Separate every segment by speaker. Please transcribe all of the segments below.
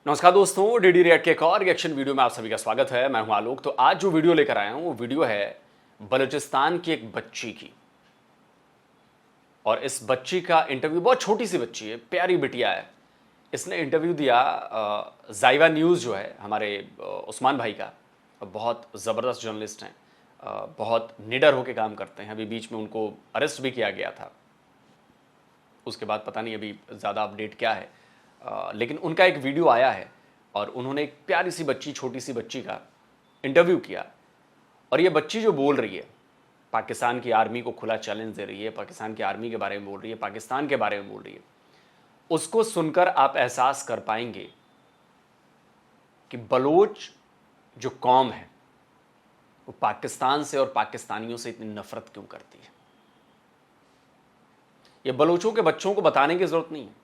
Speaker 1: नमस्कार दोस्तों, DD react के एक और रिएक्शन वीडियो में आप सभी का स्वागत है। मैं हूं आलोक। तो आज जो वीडियो लेकर आया हूं वो वीडियो है बलूचिस्तान की एक बच्ची की। और इस बच्ची का इंटरव्यू, बहुत छोटी सी बच्ची है, प्यारी बिटिया है। इसने इंटरव्यू दिया जाइवा न्यूज़ जो है हमारे उस्मान भाई का। बहुत ज़बरदस्त जर्नलिस्ट हैं, बहुत निडर होकर काम करते हैं। अभी बीच में उनको अरेस्ट भी किया गया था, उसके बाद पता नहीं अभी ज़्यादा अपडेट क्या है। लेकिन उनका एक वीडियो आया है और उन्होंने एक प्यारी सी बच्ची, छोटी सी बच्ची का इंटरव्यू किया। और ये बच्ची जो बोल रही है, पाकिस्तान की आर्मी को खुला चैलेंज दे रही है, पाकिस्तान की आर्मी के बारे में बोल रही है, पाकिस्तान के बारे में बोल रही है। उसको सुनकर आप एहसास कर पाएंगे कि बलोच जो कौम है वो पाकिस्तान से और पाकिस्तानियों से इतनी नफरत क्यों करती है। ये बलोचों के बच्चों को बताने की जरूरत नहीं है,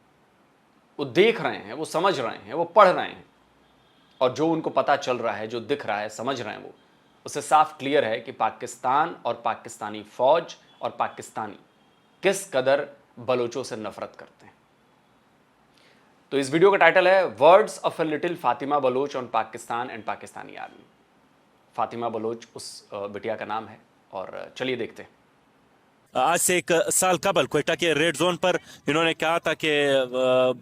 Speaker 1: वो देख रहे हैं, वो समझ रहे हैं, वो पढ़ रहे हैं। और जो उनको पता चल रहा है, जो दिख रहा है, समझ रहे हैं, वो उससे साफ क्लियर है कि पाकिस्तान और पाकिस्तानी फौज और पाकिस्तानी किस कदर बलोचों से नफरत करते हैं। तो इस वीडियो का टाइटल है words of a little Fatima Baloch on Pakistan and Pakistani army. Fatima Baloch उस बिटिया का नाम है और चलिए देखते हैं।
Speaker 2: आज से एक साल कबल क्वेटा के रेड जोन पर इन्होंने कहा था कि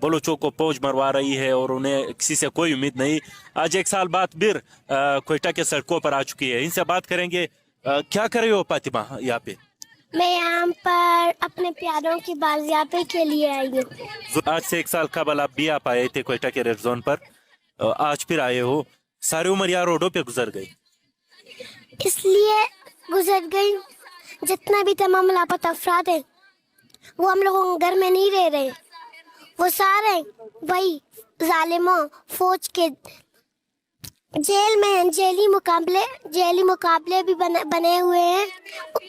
Speaker 2: बलूचों को फौज मरवा रही है और उन्हें किसी से कोई उम्मीद नहीं। आज एक साल बाद फिर क्वेटा के सड़कों पर आ चुकी है। इनसे बात करेंगे। क्या कर रही हो फातिमा यहाँ पे?
Speaker 3: मैं यहाँ पर अपने प्यारों की बाजियाबी के लिए आई हूँ।
Speaker 2: आज से एक साल कबल आप भी आप आए थे क्वेटा के रेड जोन पर, आज फिर आए हो। सारी उम्र यहाँ रोडों पे गुजर गई,
Speaker 3: इसलिए गुजर गई। जितना भी तमाम लापता अफराद है वो हम लोगों के घर में नहीं रह रहे। वो सारे वही जालिमों फौज के जेल में हैं। जेली मुकाबले भी बने हुए हैं।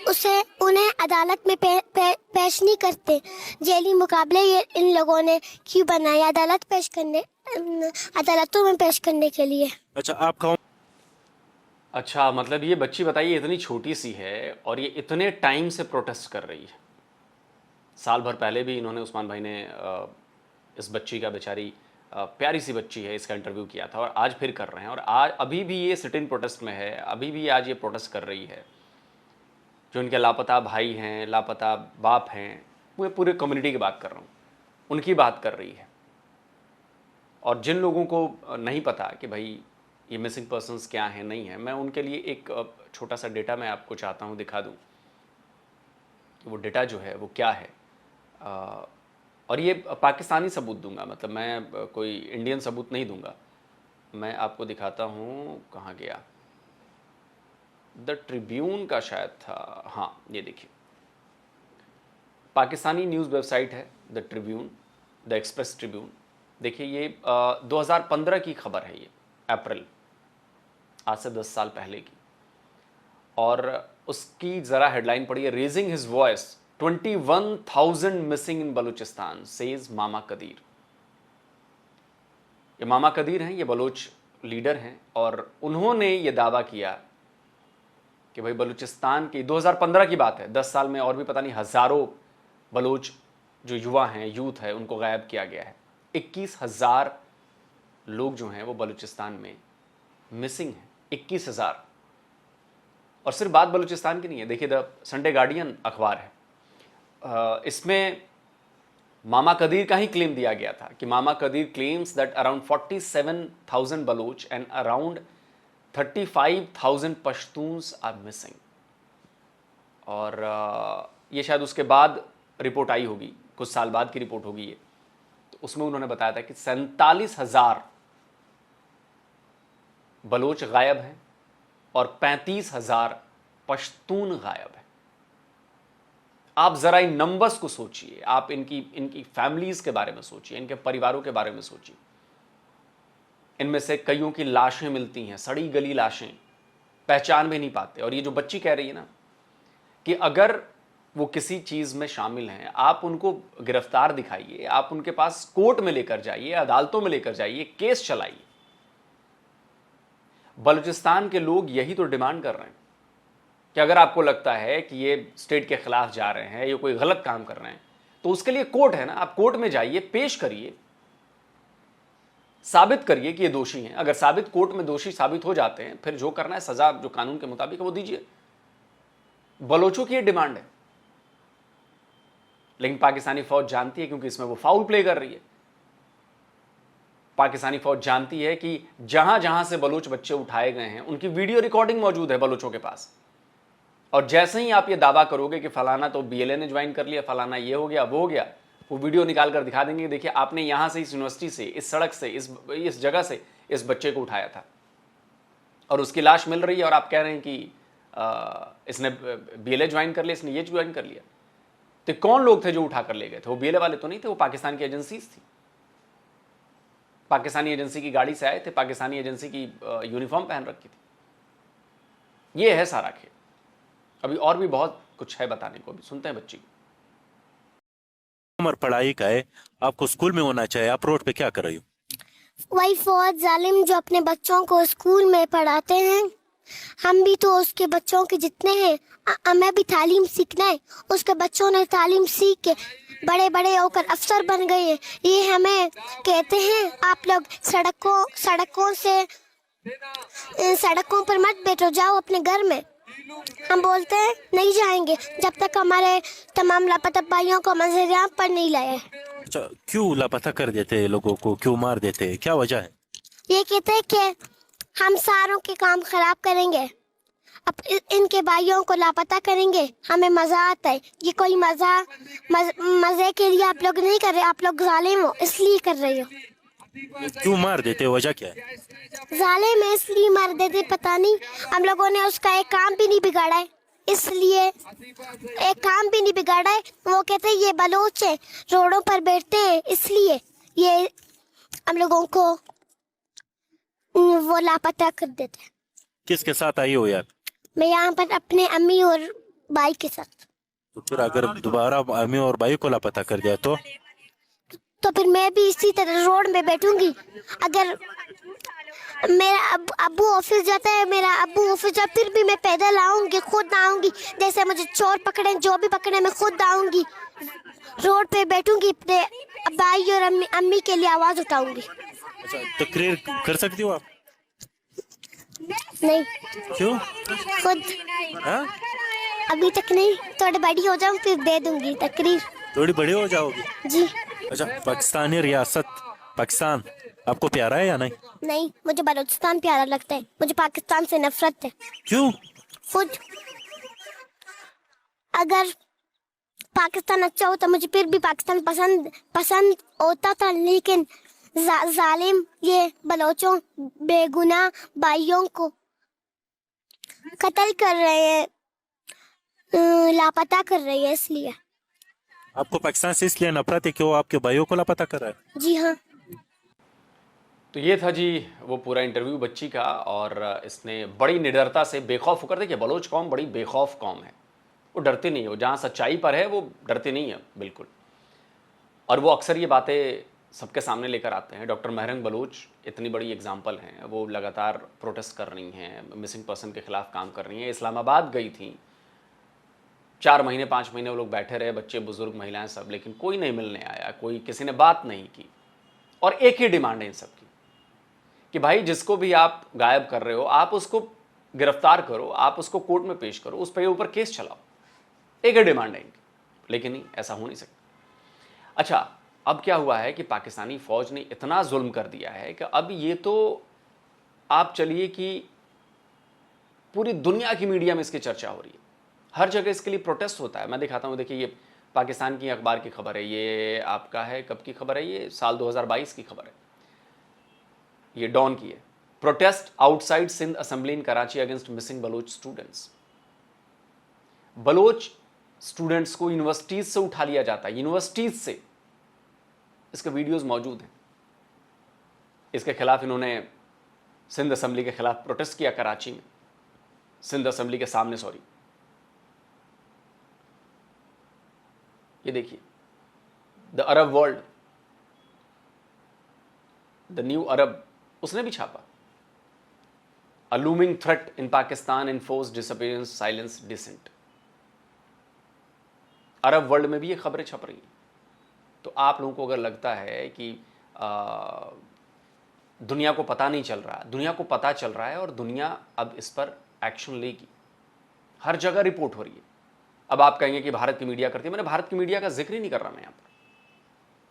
Speaker 3: उसे उन्हें अदालत में पेश नहीं करते। जेली मुकाबले ये इन लोगों ने क्यों बनाए? अदालतों में पेश करने के लिए।
Speaker 2: अच्छा, आप कौन?
Speaker 1: अच्छा, मतलब ये बच्ची बताइए इतनी छोटी सी है और ये इतने टाइम से प्रोटेस्ट कर रही है। साल भर पहले भी इन्होंने, उस्मान भाई ने इस बच्ची का, बेचारी प्यारी सी बच्ची है, इसका इंटरव्यू किया था और आज फिर कर रहे हैं। और आज अभी भी ये सिट इन प्रोटेस्ट में है, अभी भी आज ये प्रोटेस्ट कर रही है। जो इनके लापता भाई हैं, लापता बाप हैं, वो पूरे कम्युनिटी की बात कर रहा हूँ, उनकी बात कर रही है। और जिन लोगों को नहीं पता कि भाई ये मिसिंग पर्सन्स क्या हैं, नहीं है, मैं उनके लिए एक छोटा सा डेटा मैं आपको चाहता हूँ दिखा दूँ कि वो डेटा जो है वो क्या है। और ये पाकिस्तानी सबूत दूंगा, मतलब मैं कोई इंडियन सबूत नहीं दूंगा। मैं आपको दिखाता हूँ, कहाँ गया, द ट्रिब्यून का शायद था, हाँ ये देखिए, पाकिस्तानी न्यूज़ वेबसाइट है the Tribune, the express Tribune. देखिए ये 2015 की खबर है, ये अप्रैल, आज से 10 साल पहले की। और उसकी ज़रा हेडलाइन पढ़िए, raising his voice 21,000 missing in Balochistan says Mama Qadeer. ये मामा कदीर हैं, ये बलोच लीडर हैं और उन्होंने ये दावा किया कि भाई बलूचिस्तान की 2015 की बात है, 10 साल में और भी पता नहीं हज़ारों बलोच जो युवा हैं, यूथ है, उनको गायब किया गया है। 21,000 लोग जो हैं वो बलूचिस्तान में मिसिंग हैं, 21,000। और सिर्फ बात बलूचिस्तान की नहीं है, देखिए द संडे गार्डियन अखबार है, इसमें मामा कदीर का ही क्लेम दिया गया था कि Mama Qadeer claims that around 47,000 Baloch and around 35,000 Pashtuns are missing. और ये शायद उसके बाद रिपोर्ट आई होगी, कुछ साल बाद की रिपोर्ट होगी ये। तो उसमें उन्होंने बताया था कि 47,000 बलोच गायब हैं और 35,000 पश्तून गायब है। आप ज़रा इन नंबर्स को सोचिए, आप इनकी फैमिलीज़ के बारे में सोचिए, इनके परिवारों के बारे में सोचिए। इनमें से कईयों की लाशें मिलती हैं, सड़ी गली लाशें, पहचान भी नहीं पाते। और ये जो बच्ची कह रही है ना कि अगर वो किसी चीज़ में शामिल हैं, आप उनको गिरफ्तार दिखाइए, आप उनके पास कोर्ट में लेकर जाइए, अदालतों में लेकर जाइए, केस चलाइए। बलूचिस्तान के लोग यही तो डिमांड कर रहे हैं कि अगर आपको लगता है कि ये स्टेट के खिलाफ जा रहे हैं, ये कोई गलत काम कर रहे हैं, तो उसके लिए कोर्ट है ना, आप कोर्ट में जाइए, पेश करिए। साबित करिए कि ये दोषी हैं। अगर साबित कोर्ट में दोषी साबित हो जाते हैं, फिर जो करना है सजा जो कानून के मुताबिक है वो दीजिए। बलोचों की ये डिमांड है, लेकिन पाकिस्तानी फौज जानती है, क्योंकि इसमें वो फाउल प्ले कर रही है। पाकिस्तानी फौज जानती है कि जहां जहां से बलूच बच्चे उठाए गए हैं उनकी वीडियो रिकॉर्डिंग मौजूद है बलूचों के पास। और जैसे ही आप ये दावा करोगे कि फलाना तो बीएलए ने ज्वाइन कर लिया, फलाना ये हो गया वो हो गया, वो वीडियो निकाल कर दिखा देंगे, देखिए आपने यहां से, इस यूनिवर्सिटी से, इस सड़क से, इस जगह से इस बच्चे को उठाया था और उसकी लाश मिल रही है और आप कह रहे हैं कि इसने बीएलए ज्वाइन कर लिया, इसने ये ज्वाइन कर लिया। तो कौन लोग थे जो उठा कर ले गए थे? वो बीएलए वाले तो नहीं थे, वो पाकिस्तान की एजेंसीज थी। पाकिस्तानी एजेंसी की गाड़ी से आए थे, पाकिस्तानी एजेंसी की यूनिफॉर्म पहन रखी थी। ये है सारा खेल। अभी और भी बहुत कुछ है बताने को, अभी सुनते हैं बच्ची को।
Speaker 2: उम्र पढ़ाई का है, आपको स्कूल में होना चाहिए, आप रोड पे क्या कर रही हो?
Speaker 3: वही फौज जालिम जो अपने बच्चों को स्कूल में पढ़ाते हैं, हम भी तो उसके बच्चों के जितने हैं, हमें भी तालीम सीखना है। उसके बच्चों ने तालीम सीख के बड़े बड़े होकर अफसर बन गए हैं। ये हमें कहते हैं आप लोग सड़कों पर मत बैठो, जाओ अपने घर में। हम बोलते हैं नहीं जाएंगे जब तक हमारे तमाम लापता भाइयों को मंजर पर नहीं लाए।
Speaker 2: अच्छा, क्यों लापता कर देते हैं लोगों को, क्यों मार देते हैं, क्या वजह है?
Speaker 3: ये कहते हैं कि हम सारों के काम खराब करेंगे, अब इनके भाइयों को लापता करेंगे, हमें मजा आता है। ये कोई मजे के लिए आप लोग नहीं कर रहे, आप लोग जालिम हो इसलिए कर रहे हो।
Speaker 2: क्यों मार देते हैं, वजह क्या है?
Speaker 3: जालिम है इसलिए मार देते, पता नहीं। हम लोगों ने उसका एक काम भी नहीं बिगाड़ा है, इसलिए एक काम भी नहीं बिगाड़ा है। वो कहते हैं ये बलोच है, रोडों पर बैठते हैं, इसलिए ये हम लोगों को वो लापता कर देते हैं।
Speaker 2: किसके साथ आई हो यार?
Speaker 3: मैं यहाँ पर अपने अम्मी और भाई के साथ।
Speaker 2: तो फिर अगर दोबारा अम्मी और भाई को लापता कर दिया तो
Speaker 3: फिर मैं भी इसी तरह रोड में बैठूंगी। अगर मेरा अब्बू ऑफिस जाता है, मेरा अब्बू ऑफिस जाता, फिर भी मैं पैदल आऊंगी, खुद आऊंगी। जैसे मुझे चोर पकड़े, जो भी पकड़े, मैं खुद आऊंगी, रोड पे बैठूंगी, अपने भाई और अम्मी के लिए आवाज उठाऊंगी।
Speaker 2: अच्छा, तकरीर कर सकती हो आप?
Speaker 3: नहीं।
Speaker 2: क्यों?
Speaker 3: खुद
Speaker 2: हाँ?
Speaker 3: अभी तक नहीं, थोड़ी बड़ी हो जाऊं फिर दे दूंगी तकरीर।
Speaker 2: थोड़ी बड़ी हो जाओगी?
Speaker 3: जी।
Speaker 2: अच्छा, पाकिस्तानी रियासत पाकिस्तान आपको प्यारा है या नहीं?
Speaker 3: नहीं, मुझे बलूचिस्तान प्यारा लगता है, मुझे पाकिस्तान से नफरत है।
Speaker 2: क्यों?
Speaker 3: खुद अगर पाकिस्तान अच्छा होता मुझे फिर भी पाकिस्तान पसंद होता था, लेकिन जालिम ये बलोचों बेगुनाह भाइयों को कत्ल कर रहे हैं, लापता कर रही है, इसलिए।
Speaker 2: आपको पाकिस्तान से इसलिए नफरत है कि वो आपके भाइयों को लापता कर रहा है?
Speaker 3: जी हाँ।
Speaker 1: तो ये था जी वो पूरा इंटरव्यू बच्ची का, और इसने बड़ी निडरता से बेखौफ होकर, देखिए बलोच कौम बड़ी बेखौफ कौम है, वो डरती नहीं है, वो जहाँ सच्चाई पर है वो डरती नहीं है बिल्कुल। और वो अक्सर ये बातें सबके सामने लेकर आते हैं। डॉक्टर महरंग बलूच इतनी बड़ी एग्जाम्पल हैं, वो लगातार प्रोटेस्ट कर रही हैं, मिसिंग पर्सन के खिलाफ काम कर रही हैं। इस्लामाबाद गई थी, 4 महीने 5 महीने वो लोग बैठे रहे, बच्चे बुजुर्ग महिलाएं सब, लेकिन कोई नहीं मिलने आया, कोई किसी ने बात नहीं की। और एक ही डिमांड है इन सब की कि भाई जिसको भी आप गायब कर रहे हो आप उसको गिरफ्तार करो, आप उसको कोर्ट में पेश करो, उस पर ऊपर केस चलाओ। एक ही डिमांड है इनकी, लेकिन नहीं, ऐसा हो नहीं सकता। अच्छा, अब क्या हुआ है कि पाकिस्तानी फौज ने इतना जुल्म कर दिया है कि अब ये तो आप चलिए कि पूरी दुनिया की मीडिया में इसकी चर्चा हो रही है, हर जगह इसके लिए प्रोटेस्ट होता है। मैं दिखाता हूँ, देखिए ये पाकिस्तान की अखबार की खबर है, ये आपका है, कब की खबर है, ये साल 2022 की खबर है, ये डॉन की है। Protest outside Sindh assembly in Karachi against missing Baloch students. Baloch students को यूनिवर्सिटीज से उठा लिया जाता है, यूनिवर्सिटीज से। इसके वीडियोस मौजूद हैं। इसके खिलाफ इन्होंने सिंध असेंबली के खिलाफ प्रोटेस्ट किया कराची में, सिंध असेंबली के सामने, सॉरी। ये देखिए, the Arab world, the New Arab, उसने भी छापा। A looming threat in Pakistan enforce disappearance silence dissent. Arab world में भी ये खबरें छप रही हैं। तो आप लोगों को अगर लगता है कि दुनिया को पता नहीं चल रहा, दुनिया को पता चल रहा है और दुनिया अब इस पर एक्शन लेगी। हर जगह रिपोर्ट हो रही है। अब आप कहेंगे कि भारत की मीडिया करती है, मैंने भारत की मीडिया का जिक्र ही नहीं कर रहा। मैं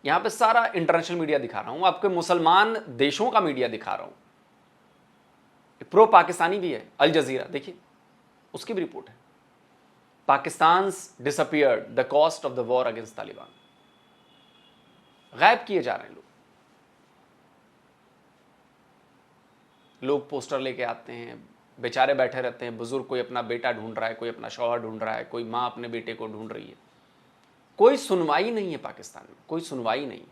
Speaker 1: यहाँ पे सारा इंटरनेशनल मीडिया दिखा रहा हूं, आपके मुसलमान देशों का मीडिया दिखा रहा हूं। प्रो पाकिस्तानी भी है, अल जजीरा, देखिए उसकी भी रिपोर्ट है। Pakistan disappeared, the cost of the war against Taliban. गायब किए जा रहे हैं लोग पोस्टर लेके आते हैं, बेचारे बैठे रहते हैं, बुजुर्ग कोई अपना बेटा ढूंढ रहा है, कोई अपना शौहर ढूंढ रहा है, कोई माँ अपने बेटे को ढूंढ रही है। कोई सुनवाई नहीं है पाकिस्तान में, कोई सुनवाई नहीं।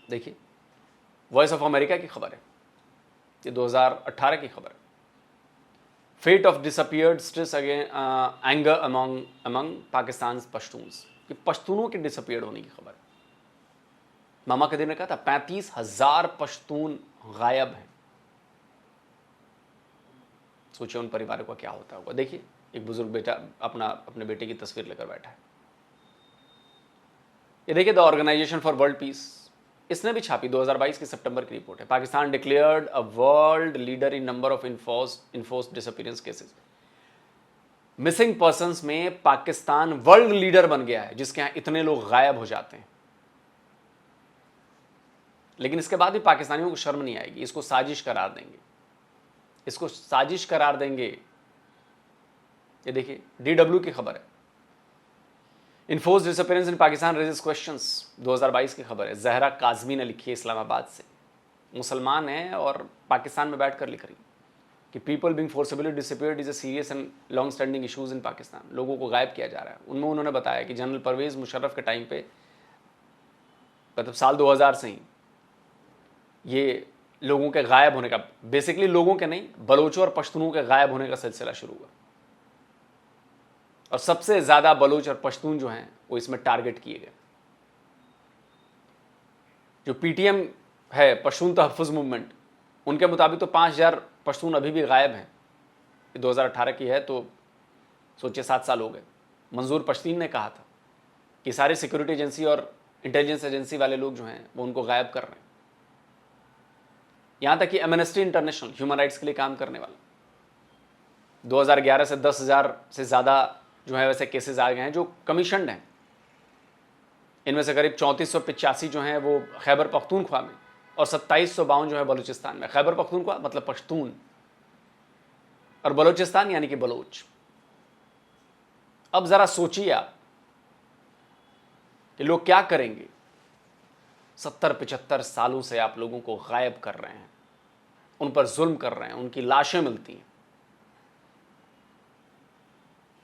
Speaker 1: देखिए वॉइस ऑफ अमेरिका की खबर है, ये 2018 की खबर है। Fate of disappeared stress again anger among Pakistan Pashtuns. ये पश्तूनों के डिसअपियर्ड होने की खबर है। मामा कदीर ने कहा था 35,000 पश्तून गायब हैं। सोचिए उन परिवारों का क्या होता होगा। देखिए एक बुजुर्ग बेटा अपने बेटे की तस्वीर लेकर बैठा है। ये देखिए the organisation for world peace, इसने भी छापी 2022 की सितंबर की रिपोर्ट है। Pakistan declared a world leader in number of enforced disappearance cases. Missing persons में पाकिस्तान वर्ल्ड लीडर बन गया है, जिसके यहां इतने लोग गायब हो जाते हैं। लेकिन इसके बाद भी पाकिस्तानियों को शर्म नहीं आएगी, इसको साजिश करार देंगे, इसको साजिश करार देंगे। ये देखिए DW की खबर है, इन्फोर्स्ड डिसअपीयरेंस इन पाकिस्तान रेजेस क्वेश्चंस, 2022 की खबर है। जहरा काजमी ने लिखी है इस्लामाबाद से, मुसलमान है और पाकिस्तान में बैठकर लिख रही कि people being forcibly disappeared is a serious and long standing issues in Pakistan. लोगों को गायब किया जा रहा है। उनमें उन्होंने बताया कि जनरल परवेज मुशर्रफ के टाइम पे, मतलब साल 2000 से ही ये लोगों के गायब होने का, बेसिकली लोगों के नहीं, बलोचों और पश्तूनों के गायब होने का सिलसिला शुरू हुआ। और सबसे ज्यादा बलोच और पश्तून जो हैं वो इसमें टारगेट किए गए। जो PTM है, पश्तून तहफ़्फ़ुज़ मूवमेंट, उनके मुताबिक तो 5,000 पश्तून अभी भी गायब हैं। ये 2018 की है, तो सोचिए 7 साल हो गए। मंजूर पश्तीन ने कहा था कि सारे सिक्योरिटी एजेंसी और इंटेलिजेंस एजेंसी वाले लोग जो हैं वो उनको गायब कर रहे हैं। यहां तक कि एमनेस्टी इंटरनेशनल, ह्यूमन राइट्स के लिए काम करने वाला, 2011 से 10,000 से ज़्यादा जो है वैसे केसेस आ गए हैं जो कमीशनड हैं। इनमें से करीब 3485 जो हैं वो खैबर पख्तूनख्वा में और 2752 जो है बलूचिस्तान में। खैबर पख्तूनख्वा मतलब पश्तून और बलूचिस्तान यानी कि बलोच। अब ज़रा सोचिए आप कि लोग क्या करेंगे। 70-75 सालों से आप लोगों को गायब कर रहे हैं, उन पर जुल्म कर रहे हैं, उनकी लाशें मिलती हैं।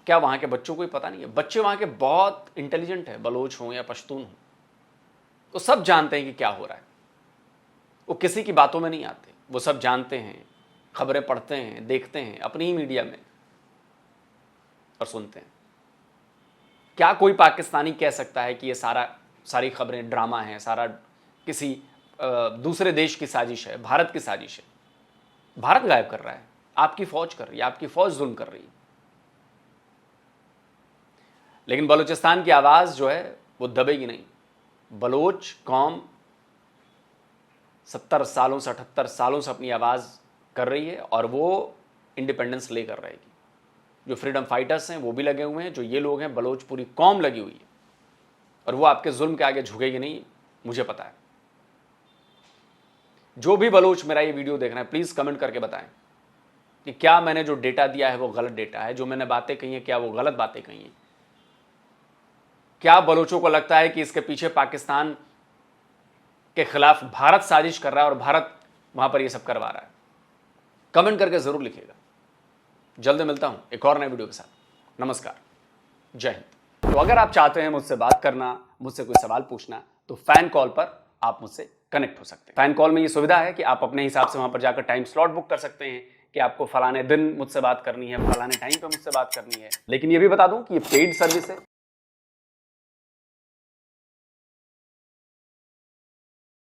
Speaker 1: क्या वहां के बच्चों को ही पता नहीं है? बच्चे वहां के बहुत इंटेलिजेंट है, बलोच हों या पश्तून हों, तो सब जानते हैं कि क्या हो रहा है। वो किसी की बातों में नहीं आते, वो सब जानते हैं, खबरें पढ़ते हैं, देखते हैं अपनी ही मीडिया में और सुनते हैं। क्या कोई पाकिस्तानी कह सकता है कि ये सारी खबरें ड्रामा हैं, सारा किसी दूसरे देश की साजिश है, भारत की साजिश है? भारत गायब कर रहा है, आपकी फौज कर रही है, आपकी फौज जुल्म कर रही है। लेकिन बलूचिस्तान की आवाज़ जो है वो दबेगी नहीं। बलोच कौम 70 सालों से 78 सालों से अपनी आवाज़ कर रही है और वो इंडिपेंडेंस लेकर रहेगी। जो फ्रीडम फाइटर्स हैं वो भी लगे हुए हैं, जो ये लोग हैं बलोच पूरी कौम लगी हुई है और वो आपके जुल्म के आगे झुकेगी नहीं, मुझे पता है। जो भी बलोच मेरा ये वीडियो देख रहे हैं प्लीज़ कमेंट करके बताएं कि क्या मैंने जो डेटा दिया है वो गलत डेटा है, जो मैंने बातें कही हैं क्या वो गलत बातें कही हैं। क्या बलोचों को लगता है कि इसके पीछे पाकिस्तान के खिलाफ भारत साजिश कर रहा है और भारत वहां पर ये सब करवा रहा है? कमेंट करके जरूर लिखिएगा। जल्द मिलता हूं एक और नए वीडियो के साथ। नमस्कार, जय हिंद। तो अगर आप चाहते हैं मुझसे बात करना, मुझसे कोई सवाल पूछना, तो फैन कॉल पर आप मुझसे कनेक्ट हो सकते हैं। फैन कॉल में ये सुविधा है कि आप अपने हिसाब से वहां पर जाकर टाइम स्लॉट बुक कर सकते हैं कि आपको फलाने दिन मुझसे बात करनी है, फलाने टाइम पे मुझसे बात करनी है। लेकिन ये भी बता दूं कि ये पेड सर्विस है,